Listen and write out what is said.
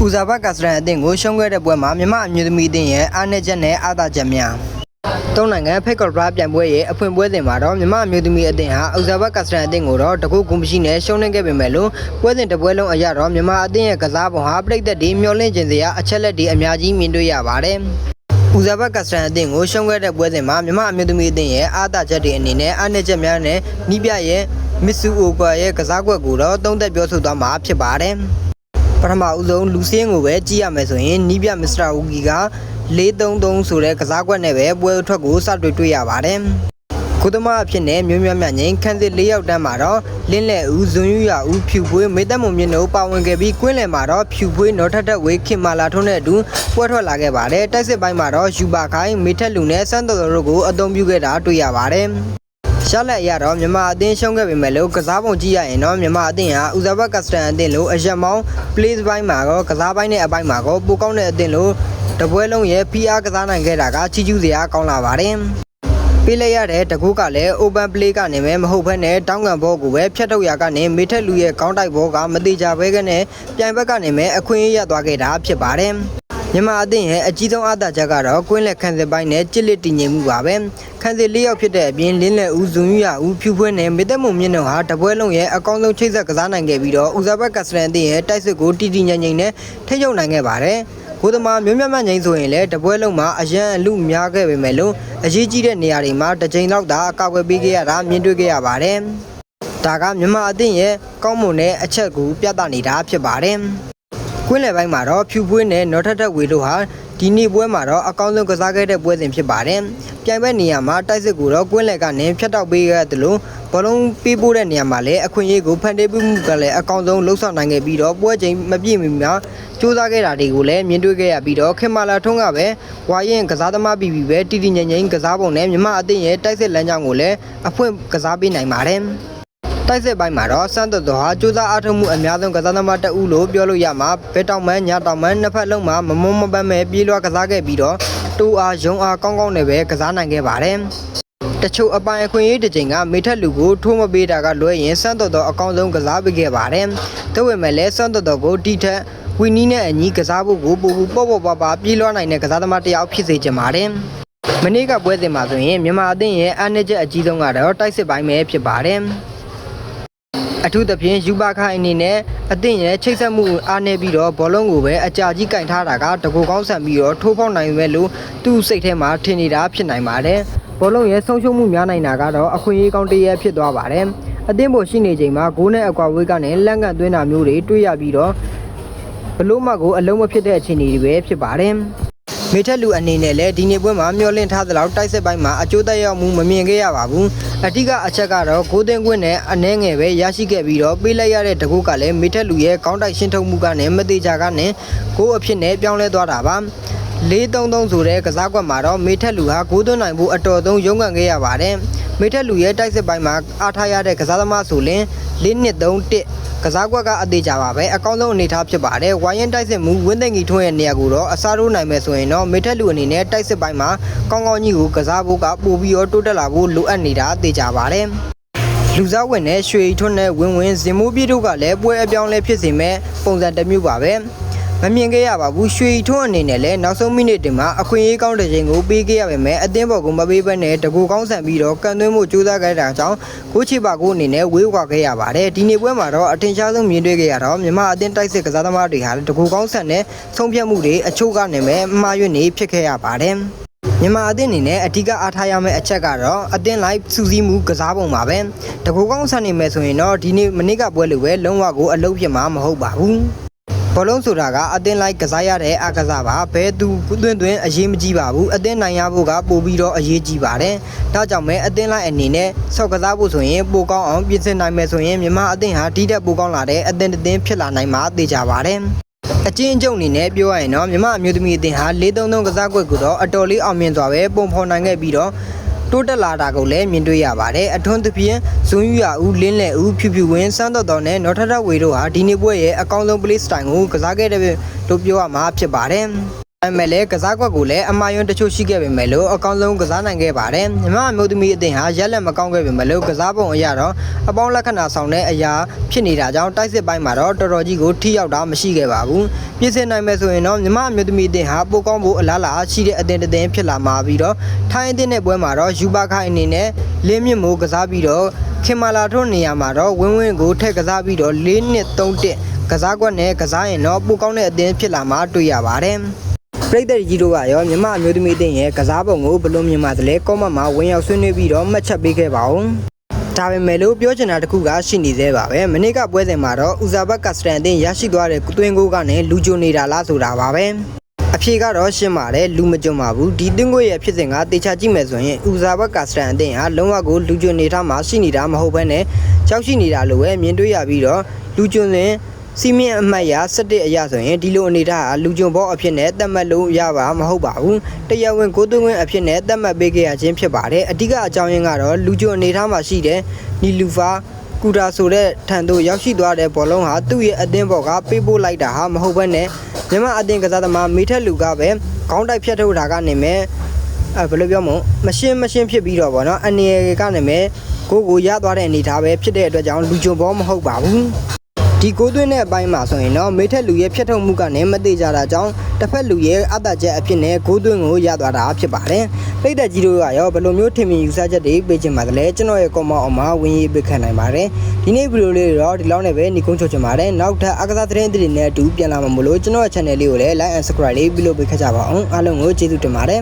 ဦးစားပါကစရန်အသင်းကိုရှုံးခဲ့တဲ့ပွဲမှာမြန်မာအမျိုးသမီးအသင်းရဲ့အားနည်းချက်နဲ့အားသာချက်များသုံးနိုင်ငံဖိတ်ခေါ်ပြိုင်ပွဲရဲ့အဖွင့်ပွဲစဉ်မှာတော့မြန်မာအမျိုးသမီးအသင်းဟာဦးစားပါကစရန်အသင်းကိုတော့တကူဂုဏ်မရှိနဲ့ရှုံးနေခဲ့ပေမဲ့လို့ပွဲစဉ်တစ်ပွဲလုံးအရတော့မြန်မာအသင်းရဲ့ကစားပုံဟာပြိသက်တွေမျှော်လင့်ခြင်းစရာအချက်လက်တွေအများကြီးမြင်တွေ့ရပါတယ်ဦးစားပါကစရန်အသင်းကိုရှုံးခဲ့တဲ့ပွဲစဉ်မှာမြန်မာအမျိုးသမီးအသင်းရဲ့အားသာချက်တွေအနေနဲ့အားနည်းချက်များနဲ့နီးပြရဲ့မစ်ဆူအိုကွာရဲ့ကစားကွက်ကိုတော့သုံးသက်ပြောဆိုသွားမှာဖြစ်ပါတယ်ပထမဦးဆုံးလူစင်းကိုပဲကြည့်ရမယ်ဆိုရင်နီးပြမစ္စတာဝူကီက4-3-3ဆိုတဲ့ကစားကွက်နဲ့ပဲပွဲအထွက်ကိုစတွေ့ရပါတယ်။ကုသမအဖြစ်နဲ့မျိုးမြတ်မြတ်ငိန်ခန်းစစ်၄ယောက်တန်းမှာတော့လင်းလက်ဦးဇွန်ယူရဦးဖြူပွေးမေတ္တမုံမြင့်တို့ပါဝင်ခဲ့ပြီးကွင်းလယ်မှာတော့ဖြူပွေးနော်ထက်တက်ဝေးခင်မာလာထုံးတဲ့အတူပွဲထွက်လာခဲ့ပါတယ်။တိုက်စစ်ပိုင်းမှာတော့ယူပါခိုင်မေထက်လူနဲ့စန်းတော်တို့ကိုအသုံးပြုခဲ့တာတွေ့ရပါတယ်။ရှာလက်အရတော့မြန်မာအသင်းရှုံးခဲ့ပေမဲ့လို့ကစားပုံကြည့်ရရင်တော့မြန်မာအသင်းဟာဦးစားပါကစတန်အသင်းလို့အရက်မောင်း place ပိုင်းမှာတော့ကစားပိုင်းနဲ့အပိုင်းမှာတော့ပိုကောင်းတဲ့အသင်းလို့တပွဲလုံးရဲ့ PR ကစားနိုင်ခဲ့တာကချီးကျူးစရာကောင်းလာပါတယ်ပေးလိုက်ရတဲ့တကူကလည်း open play ကနေပဲမဟုတ်ဘဲနဲ့တောင်းကန်ဘောကိုပဲဖြတ်ထုတ်ရာကနေမေထက်လူရဲ့ကောင်းတိုက်ဘောကမတိကြဘဲကနေပြိုင်ဘက်ကနေပဲအခွင့်အရေးရသွားခဲ့တာဖြစ်ပါတယ်မြန်မာအသင်းရဲ့အကြီးဆုံးအားသာချက်ကတော့ကွင်းလက်ခန်းစစ်ပိုင်းနဲ့ကြစ်လက်တည်ငြိမ်မှုပါပဲခန်းစစ်၄ယောက်ဖြစ်တဲ့အပြင်လင်းလက်ဦးဇွန်ယူရဦးဖြူဖွေးနဲ့မေတ္တမုံမြင့်တို့ဟာတပွဲလုံးရဲ့အကောင်းဆုံးချိတ်ဆက်ကစားနိုင်ခဲ့ပြီးတော့ဦးစားပတ်ကစရန်အသင်းရဲ့တိုက်စစ်ကိုတီတီငြိမ်ငြိမ်နဲ့ထိချုပ်နိုင်ခဲ့ပါတယ်ကိုသမာမျိုးမြတ်မြတ်ငိမ့်ဆိုရင်လည်းတပွဲလုံးမှာအရန်အလူများခဲ့ပေမဲ့လို့အရေးကြီးတဲ့နေရာတွေမှာတစ်ချိန်လောက်သာအကောက်ွယ်ပေးခဲ့ရတာမြင်တွေ့ခဲ့ရပါတယ်ဒါကမြန်မာအသင်းရဲ့ကောင်းမွန်တဲ့အချက်ကိုပြသနေတာဖြစ်ပါတယ်ကွင်းလယ်ပိုင်းမှာတော့ဖြူပွေးနဲ့နော်ထက်တက်ဝေတို့ဟာဒီနေ့ပွဲမှာတော့အကောင်းဆုံးကစားခဲ့တဲ့ပွဲစဉ်ဖြစ်ပါတယ်။ပြိုင်ပွဲနေရာမှာတိုက်စစ်ကိုတော့ကွင်းလယ်ကနေဖြတ်တောက်ပေးရတယ်လို့ဘောလုံးပေးပို့တဲ့နေရာမှာလည်းအခွင့်အရေးကိုဖန်တီးမှုကလည်းအကောင်းဆုံးလှုပ်ဆောင်နိုင်ခဲ့ပြီးတော့ပွဲချိန်မပြည့်မီမှာစူးစမ်းခဲ့တာတွေကိုလည်းမြင်တွေ့ခဲ့ရပြီးတော့ခင်မာလာထုံးကပဲဝါရင်ကစားသမားပြီးပဲတီတီငိမ့်ငိမ့်ကစားပုံနဲ့မြန်မာအသင်းရဲ့တိုက်စစ်လမ်းကြောင်းကိုလည်းအဖွင့်ကစားပေးနိုင်ပါတယ်။တိုက်စစ်ပိုင်းမှာတော့စန်းတော်တော်ဟာစူးစမ်းအားထုတ်မှုအများဆုံးကစားသမားတအုပ်လို့ပြောလို့ရမှာဘဲတောင်မန်းညာတောင်မန်းနှစ်ဖက်လုံးမှာမမုံမပန်းမဲ့ပြေးလွှားကစားခဲ့ပြီးတော့တူအားရုံအားကောင်းကောင်းနဲ့ပဲကစားနိုင်ခဲ့ပါတယ်တချို့အပိုင်အခွင့်အရေးတစ်ချိန်ကမေထက်လူကိုထိုးမပေးတာကလွဲရင်စန်းတော်တော်အကောင်းဆုံးကစားပေးခဲ့ပါတယ်ဒါပေမဲ့လည်းစန်းတော်တော်ကိုတီထက်ဝီနီနဲ့အညီကစားဖို့ကိုပို့ပေါ့ပါပြေးလွှားနိုင်တဲ့ကစားသမားတစ်ယောက်ဖြစ်စေချင်ပါတယ်မနေ့ကပွဲစဉ်မှာဆိုရင်မြန်မာအသင်းရဲ့အားနည်းချက်အကြီးဆုံးကတော့တိုက်စစ်ပိုင်းပဲဖြစ်ပါတယ်အထူးသဖြင့်ယူပါခိုင်အနေနဲ့အသင်းရဲ့ချိတ်ဆက်မှုအားနည်းပြီးတော့ဘောလုံးကိုပဲအကြာကြီးကင်ထားတာကတကူကောင်းဆန်ပြီးတော့ထိုးပေါက်နိုင်မဲ့လို့သူ့စိတ်ထဲမှာထင်နေတာဖြစ်နိုင်ပါတယ်ဘောလုံးရဲ့ဆုံးရှုံးမှုများနိုင်တာကတော့အခွင့်အရေးကောင်းတစ်ရက်ဖြစ်သွားပါတယ်အသင်းပေါ်ရှိနေချိန်မှာဂိုးနဲ့အကွာဝေးကနေလက်ငတ်သွင်းတာမျိုးတွေတွေ့ရပြီးတော့ဘလို့မှကိုအလုံးမဖြစ်တဲ့အခြေအနေတွေပဲဖြစ်ပါတယ်မေထက်လူအနေနဲ့လည်းဒီနေ့ပွဲမှာမျှော်လင့်ထားသလောက်တိုက်စစ်ပိုင်းမှာအကျိုးသက်ရောက်မှုမမြင်ခဲ့ရပါဘူးအထူးကအချက်ကတော့ဂိုးသွင်းခွင့်နဲ့အနှဲငယ်ပဲရရှိခဲ့ပြီးတော့ပေးလိုက်ရတဲ့တကူကလည်းမေထက်လူရဲ့ကောင်းတိုက်ရှင်းထုတ်မှုကနေမသေးကြကနေဂိုးအဖြစ်နဲ့ပြောင်းလဲသွားတာပါ4-3-3ဆိုတဲ့ကစားကွက်မှာတော့မေထက်လူဟာဂိုးသွင်းနိုင်ဖို့အတော်ဆုံးရုန်းကန်ခဲ့ရပါတယ်မေထက်လူရဲ့တိုက်စစ်ပိုင်းမှာအားထားရတဲ့ကစားသမားဆိုရင်4-2-3-1ကစားကွက်ကအသေးကြပါပဲအကောင်းဆုံးအနေထားဖြစ်ပါတယ်ဝိုင်းရင်တိုက်စစ်မှုဝင်းသိမ့်ကြီးထွန်းရဲ့နေရာကိုတော့အစားထိုးနိုင်မယ်ဆိုရင်တော့မေထက်လူအနေနဲ့တိုက်စစ်ပိုင်းမှာကောင်းကောင်းကြီးကိုကစားဖို့ကပို့ပြီးတော့တိုးတက်လာဖို့လိုအပ်နေတာအသေးကြပါတယ်လူစားဝင်နဲ့ရွှေထွန်းနဲ့ဝင်းဝင်းဇင်မိုးပြေတို့ကလည်းပွဲအပြောင်းလဲဖြစ်စေမဲ့ပုံစံတစ်မျိုးပါပဲမမြင်ခဲ့ရပါဘူးရွှေထွန်းအနေနဲ့လည်းနောက်ဆုံးမိနစ်တင်မှာအခွင့်အရေးကောင်းတဲ့ချိန်ကိုပေးခဲ့ရပေမဲ့အသင်းပေါ်ကိုမပေးဘဲနဲ့တကူကောင်းဆန်ပြီးတော့ကန်သွင်းမှုကြိုးစားခဲ့တာကြောင့်ကိုချီပါကိုအနေနဲ့ဝေးကွာခဲ့ရပါတယ်ဒီနေ့ပွဲမှာတော့အထင်ရှားဆုံးမြင်တွေ့ခဲ့ရတော့မြန်မာအသင်းတိုက်စစ်ကစားသမားတွေဟာတကူကောင်းဆန်နဲ့ဆုံးဖြတ်မှုတွေအချို့ကနေမဲ့မှားယွင်းနေဖြစ်ခဲ့ရပါတယ်မြန်မာအသင်းအနေနဲ့အထူးအားထားရမယ့်အချက်ကတော့အသင်းလိုက်စူးစီးမှုကစားပုံပါပဲတကူကောင်းဆန်နေမယ်ဆိုရင်တော့ဒီနေ့မနေ့ကပွဲလိုပဲလုံးဝကိုအလုပ်ဖြစ်မှာမဟုတ်ပါဘူးဘောလုံးဆိုတာကအသင်းလိုက်ကစားရတဲ့အားကစားပါဘဲသူသွင်းအရေးမကြီးပါဘူးအသင်းနိုင်ရဖို့ကပိုပြီးတော့အရေးကြီးပါတယ်ဒါကြောင့်ပဲအသင်းလိုက်အနေနဲ့ဆော့ကစားဖို့ဆိုရင်ပိုကောင်းအောင်ပြင်ဆင်နိုင်မယ်ဆိုရင်မြန်မာအသင်းဟာဒီတက်ပိုကောင်းလာတဲ့အသင်းတစ်သင်းဖြစ်လာနိုင်မှာသိကြပါတယ်အချင်းကျုံအနေနဲ့ပြောရရင်တော့မြန်မာအမျိုးသမီးအသင်းဟာ4-3-3ကစားကွက်ကိုတော့အတော်လေးအောင်မြင်စွာပဲပုံဖော်နိုင်ခဲ့ပြီးတော့တိုးတက်လာတာကိုလည်းမြင်တွေ့ရပါတယ်အထွန်းသဖြင့်ဇွန်ယူရဦးလင်းလက်ဦးဖြူဖြူဝင်းစန်းတော်တော်နဲ့နော်ထထဝေတို့ဟာဒီနေ့ပွဲရဲ့အကောင်းဆုံး play style ကိုကစားခဲ့တဲ့လို့ပြောရမှာဖြစ်ပါတယ် မဲ့လည်းကစားကွက်ကိုလည်းအမှားယွင်းတချို့ရှိခဲ့ပေမဲ့လို့အကောင်းဆုံးကစားနိုင်ခဲ့ပါတယ်မြမအမျိုးသမီးအသင်းဟာရက်လက်မကောင်းခဲ့ပေမဲ့လို့ကစားပုံအရတော့အပေါင်းလက္ခဏာဆောင်တဲ့အရာဖြစ်နေတာကြောင့်တိုက်စစ်ပိုင်းမှာတော့တော်တော်ကြီးကိုထိရောက်တာမရှိခဲ့ပါဘူးပြည့်စင်နိုင်မဲ့ဆိုရင်တော့မြမအမျိုးသမီးအသင်းဟာပိုကောင်းဖို့အလားအလာရှိတဲ့အသင်းတစ်သင်းဖြစ်လာမှာပြီးတော့ထိုင်းအသင်းနဲ့ပွဲမှာတော့ယူပါခိုင်အနေနဲ့လင်းမြင့်မိုးကစားပြီးတော့ခင်မာလာထွန်းနေရာမှာတော့ဝင်းဝင်းကိုထည့်ကစားပြီးတော့4-2-3-1ကစားကွက်နဲ့ကစားရင်တော့ပိုကောင်းတဲ့အသင်းဖြစ်လာမှာတွေ့ရပါတယ်ပရိသတ်ကြီးတို့ကရောမြမအမျိုးသမီးအသင်းရဲ့ကစားပုံကိုဘယ်လိုမြင်ပါသလဲကောမန့်မှာဝင်ရောက်ဆွေးနွေးပြီးတော့မှတ်ချက်ပေးခဲ့ပါဦးဒါပေမဲ့လို့ပြောချင်တာတခုကရှိနေသေးပါပဲမနေ့ကပွဲစဉ်မှာတော့ဦးဇာဘတ်ကစတန်အသင်းရရှိသွားတဲ့သွင်းကိုကနေလူကြိုနေတာလားဆိုတာပါပဲအဖြေကတော့ရှင်းပါတယ်လူမကြုံပါဘူးဒီတင်းကိုရဲ့ဖြစ်စဉ်ကတေချာကြည့်မယ်ဆိုရင်ဦးဇာဘတ်ကစတန်အသင်းဟာလုံးဝကိုလူကြိုနေထားမှာရှိနေတာမဟုတ်ဘဲနဲ့ကြောက်ရှိနေတာလို့ပဲမြင်တွေ့ရပြီးတော့လူကြုံစဉ်စီမင်းအမှတ်ရ17အရာဆိုရင်ဒီလိုအနေထားဟာလူကြုံဘောအဖြစ်နဲ့သတ်မှတ်လို့ရပါမဟုတ်ပါဘူးတရားဝင်ကိုသွင်းဝင်အဖြစ်နဲ့သတ်မှတ်ပေးခဲ့ရခြင်းဖြစ်ပါတယ်အဓိကအကြောင်းရင်းကတော့လူကြုံအနေထားမှာရှိတဲ့နီလူဖာကူတာဆိုတဲ့ထံသို့ရောက်ရှိသွားတဲ့ဘောလုံးဟာသူ့ရဲ့အသင်းဘောကပေးပို့လိုက်တာဟာမဟုတ်ဘဲနဲ့မြန်မာအသင်းကစားသမားမိထက်လူကပဲခေါင်းတိုက်ဖြတ်ထုတ်တာကနေမဲ့ဘယ်လိုပြောမလဲမရှင်းဖြစ်ပြီးတော့ဗောနော်အနေကနေမဲ့ကိုရသွားတဲ့အနေထားပဲဖြစ်တဲ့အတွက်ကြောင့်လူကြုံဘောမဟုတ်ပါဘူးဒီကိုသွင်းတဲ့အပိုင်းမှာဆိုရင်တော့မိထက်လူရဲ့ဖြတ်ထုတ်မှုကနေမသေးကြတာကြောင့်တစ်ဖက်လူရဲ့အသက်ချက်အဖြစ်နဲ့ကိုသွင်းကိုရသွားတာဖြစ်ပါတယ်ပိတ်သက်ကြီးတို့ကရောဘယ်လိုမျိုးထင်မြင်ယူဆချက်တွေပေးချင်ပါတယ်ကျွန်တော်ရဲ့ comment အောက်မှာဝင်ရေးပေးခံနိုင်ပါတယ်ဒီနေ့ဗီဒီယိုလေးတော့ဒီလောက်နဲ့ပဲညီကုန်းချုပ်ချင်ပါတယ်နောက်ထပ်အကစားသတင်းတွေနဲ့အတူပြန်လာမှာမလို့ကျွန်တော်ရဲ့ channel လေးကိုလည်း like and subscribe လေးပြုလုပ်ပေးခဲ့ကြပါအောင်အားလုံးကိုကျေးဇူးတင်ပါတယ်